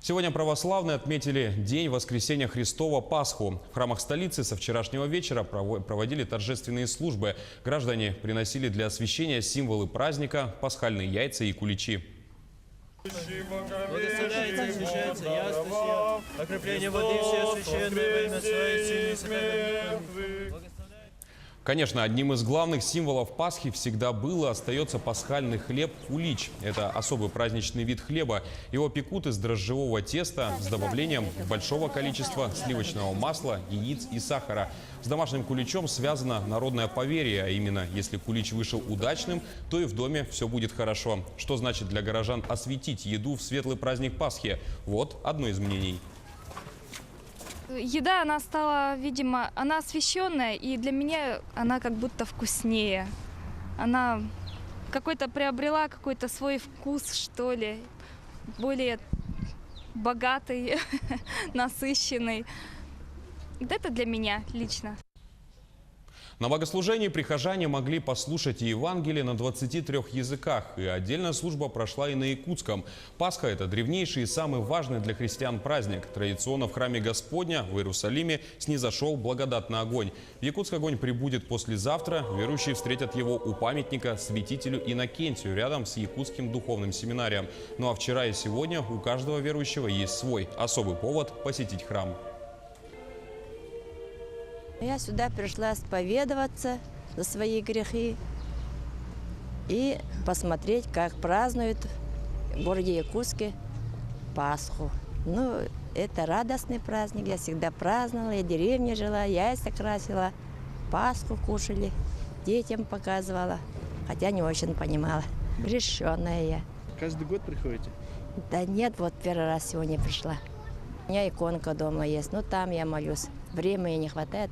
Сегодня православные отметили День Воскресения Христова Пасху. В храмах столицы со вчерашнего вечера проводили торжественные службы. Граждане приносили для освящения символы праздника, пасхальные яйца и куличи. Благословляется, освящается ясно сия, окрепление воды все священное во имя Своей Сына и Святого Духа. Конечно, одним из главных символов Пасхи всегда был и остается пасхальный хлеб – кулич. Это особый праздничный вид хлеба. Его пекут из дрожжевого теста с добавлением большого количества сливочного масла, яиц и сахара. С домашним куличом связано народное поверье, а именно, если кулич вышел удачным, то и в доме все будет хорошо. Что значит для горожан осветить еду в светлый праздник Пасхи? Вот одно из мнений. Еда, она стала, видимо, она освященная, и для меня она как будто вкуснее. Она какой-то приобрела какой-то свой вкус, что ли, более богатый, насыщенный. Это для меня лично. На богослужении прихожане могли послушать и Евангелие на 23 языках. И отдельная служба прошла и на якутском. Пасха – это древнейший и самый важный для христиан праздник. Традиционно в храме Господня в Иерусалиме снизошел благодатный огонь. В Якутск огонь прибудет послезавтра. Верующие встретят его у памятника святителю Иннокентию рядом с Якутским духовным семинарием. Ну а вчера и сегодня у каждого верующего есть свой особый повод посетить храм. Я сюда пришла исповедоваться за свои грехи и посмотреть, как празднуют в городе Якутске Пасху. Ну, это радостный праздник, я всегда праздновала, я в деревне жила, яйца красила, Пасху кушали, детям показывала, хотя не очень понимала. Грешенная я. Каждый год приходите? Да нет, вот первый раз сегодня пришла. У меня иконка дома есть, но там я молюсь, времени не хватает.